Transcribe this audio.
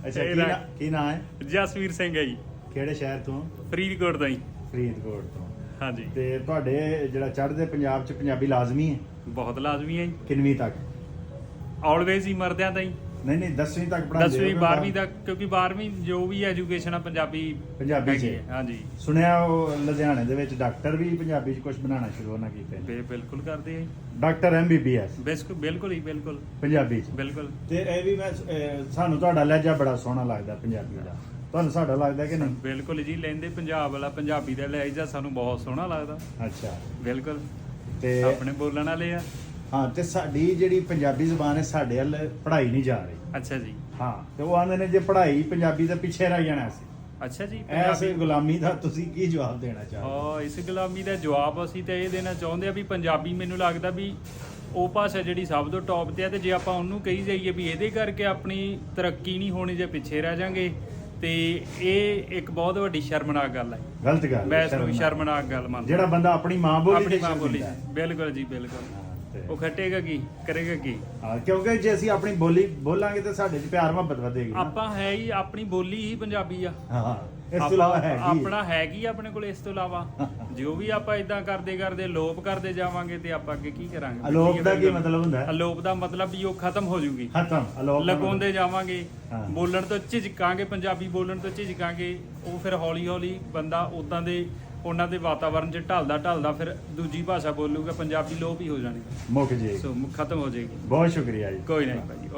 ਅੱਛਾ ਕੀ ਨਾਂ ਹੈ? ਜਸਵੀਰ ਸਿੰਘ ਹੈ ਜੀ। ਕਿਹੜੇ ਸ਼ਹਿਰ ਤੋਂ? ਫਰੀਦਕੋਟ ਦਾ ਜੀ। ਫਰੀਦਕੋਟ ਤੋਂ। ਹਾਂਜੀ। ਤੇ ਤੁਹਾਡੇ ਜਿਹੜਾ ਚੜ੍ਹਦੇ ਪੰਜਾਬ ਚ ਪੰਜਾਬੀ ਲਾਜ਼ਮੀ ਹੈ? ਬਹੁਤ ਲਾਜ਼ਮੀ ਹੈ ਜੀ। ਕਿੰਨਵੀਂ ਤੱਕ? ਆਲਵੇਜ਼ ਹੀ ਮਰਦਿਆਂ ਦਾ ਜੀ। ਨਹੀਂ 10ਵੀਂ ਤੱਕ ਪੜ੍ਹਾਉਂਦੇ 10ਵੀਂ 12ਵੀਂ ਤੱਕ, ਕਿਉਂਕਿ 12ਵੀਂ ਜੋ ਵੀ ਐਜੂਕੇਸ਼ਨ ਆ ਪੰਜਾਬੀ ਪੰਜਾਬੀ ਚ ਹੈਗੀ ਹੈ। ਹਾਂਜੀ। ਸੁਣਿਆ ਉਹ ਲੁਧਿਆਣੇ ਦੇ ਵਿੱਚ ਡਾਕਟਰ ਵੀ ਪੰਜਾਬੀ ਚ ਕੁਝ ਬਣਾਉਣਾ ਸ਼ੁਰੂ ਉਹਨਾਂ ਕੀਤੇ ਨੇ। ਬਿਲਕੁਲ ਕਰਦੇ ਆ ਜੀ। ਡਾਕਟਰ MBBS ਬਿਲਕੁਲ ਹੀ ਬਿਲਕੁਲ ਪੰਜਾਬੀ ਚ। ਬਿਲਕੁਲ। ਤੇ ਇਹ ਵੀ ਮੈਂ ਸਾਨੂੰ ਤੁਹਾਡਾ ਲਹਿਜਾ ਬੜਾ ਸੋਹਣਾ ਲੱਗਦਾ ਪੰਜਾਬੀ ਦਾ। ਤੁਹਾਨੂੰ ਸਾਡਾ ਲੱਗਦਾ ਕਿ ਨਹੀਂ? ਬਿਲਕੁਲ ਜੀ। ਲੈਂਦੇ ਪੰਜਾਬ ਵਾਲਾ ਪੰਜਾਬੀ ਦਾ ਲਹਿਜਾ ਸਾਨੂੰ ਬਹੁਤ ਸੋਹਣਾ ਲੱਗਦਾ। ਅੱਛਾ। ਬਿਲਕੁਲ। ਤੇ ਆਪਣੇ ਬੋਲਣ ਵਾਲੇ ਆ। ਹਾਂ ਤੇ ਸਾਡੀ ਜਿਹੜੀ ਪੰਜਾਬੀ ਜ਼ੁਬਾਨ ਹੈ ਸਾਡੇ ਵੱਲ ਪੜ੍ਹਾਈ ਨਹੀਂ ਜਾ ਰਹੀ। ਅੱਛਾ ਜੀ। ਹਾਂ ਤੇ ਉਹ ਆਂਦੇ ਨੇ ਜੇ ਪੜ੍ਹਾਈ ਪੰਜਾਬੀ ਦੇ ਪਿੱਛੇ ਰਹਿ ਜਾਣਾ ਸੀ। ਅੱਛਾ ਜੀ। ਇਸ ਗੁਲਾਮੀ ਦਾ ਤੁਸੀਂ ਕੀ ਜਵਾਬ ਦੇਣਾ ਚਾਹੋਗੇ? ਇਸ ਗੁਲਾਮੀ ਦਾ ਜਵਾਬ ਅਸੀਂ ਤਾਂ ਇਹ ਦੇਣਾ ਚਾਹੁੰਦੇ ਆ ਵੀ ਪੰਜਾਬੀ ਮੈਨੂੰ ਲੱਗਦਾ ਵੀ ਉਹ ਭਾਸ਼ਾ ਜਿਹੜੀ ਸਭ ਤੋਂ ਟੌਪ ਤੇ ਆ, ਤੇ ਜੇ ਆਪਾਂ ਉਹਨੂੰ ਕਹੀ ਜਾਈਏ ਵੀ ਇਹਦੇ ਕਰਕੇ ਆਪਣੀ ਤਰੱਕੀ ਨਹੀਂ ਹੋਣੀ ਜੇ ਪਿੱਛੇ ਰਹਿ ਜਾਾਂਗੇ, ਤੇ ਇਹ ਇੱਕ ਬਹੁਤ ਵੱਡੀ ਸ਼ਰਮਨਾਕ ਗੱਲ ਹੈ। ਗਲਤ ਗੱਲ। ਮੈਂ ਇਸ ਨੂੰ ਸ਼ਰਮਨਾਕ ਗੱਲ ਮੰਨਦਾ। ਜਿਹੜਾ ਬੰਦਾ ਆਪਣੀ ਮਾਂ ਬੋਲੀ ਬਿਲਕੁਲ ਜੀ ਬਿਲਕੁਲ। ਉਹ ਖੱਟੇਗਾ ਕੀ ਕਰੇਗਾ ਕੀ? ਕਿਉਂਕਿ ਜੇ ਅਸੀਂ ਆਪਣੀ ਬੋਲੀ ਬੋਲਾਂਗੇ ਤਾਂ ਸਾਡੇ 'ਚ ਪਿਆਰ ਮੁਹੱਬਤ ਵਧੇਗੀ। ਆਪਾਂ ਹੈ ਹੀ ਆਪਣੀ ਬੋਲੀ ਹੀ ਪੰਜਾਬੀ ਆ। ਹਾਂ ਇਸ ਤੋਂ ਇਲਾਵਾ ਹੈਗੀ ਆਪਣਾ ਹੈਗੀ ਆਪਣੇ ਕੋਲ। ਇਸ ਤੋਂ ਇਲਾਵਾ ਜੋ ਵੀ ਆਪਾਂ ਇਦਾਂ ਕਰਦੇ ਲੋਪ ਕਰਦੇ ਜਾਵਾਂਗੇ ਤੇ ਆਪਾਂ ਅੱਗੇ ਕੀ ਕਰਾਂਗੇ? ਅਲੋਪ ਦਾ ਕੀ ਮਤਲਬ ਹੁੰਦਾ ਹੈ? ਅਲੋਪ ਦਾ ਮਤਲਬ ਵੀ ਉਹ ਖਤਮ ਹੋ ਜੂਗੀ। ਖਤਮ। ਲਗਾਉਂਦੇ ਜਾਵਾਂਗੇ। ਬੋਲਣ ਤੋਂ ਝਿਜਕਾਂਗੇ, ਪੰਜਾਬੀ ਬੋਲਣ ਤੋਂ ਝਿਜਕਾਂਗੇ। ਉਹ ਫਿਰ ਹੌਲੀ ਹੌਲੀ ਬੰਦਾ ਉਦਾਂ ਦੇ ਉਹਨਾਂ ਦੇ ਵਾਤਾਵਰਨ 'ਚ ਢਲਦਾ ਫਿਰ ਦੂਜੀ ਭਾਸ਼ਾ ਬੋਲੂਗਾ, ਪੰਜਾਬੀ ਲੋਪ ਹੀ ਹੋ ਜਾਣੀ। ਮੁੱਕ ਜੇ। ਖਤਮ ਹੋ ਜਾਏਗੀ। ਬਹੁਤ ਸ਼ੁਕਰੀਆ ਜੀ। ਕੋਈ ਨਹੀਂ ਭਾਜੀ।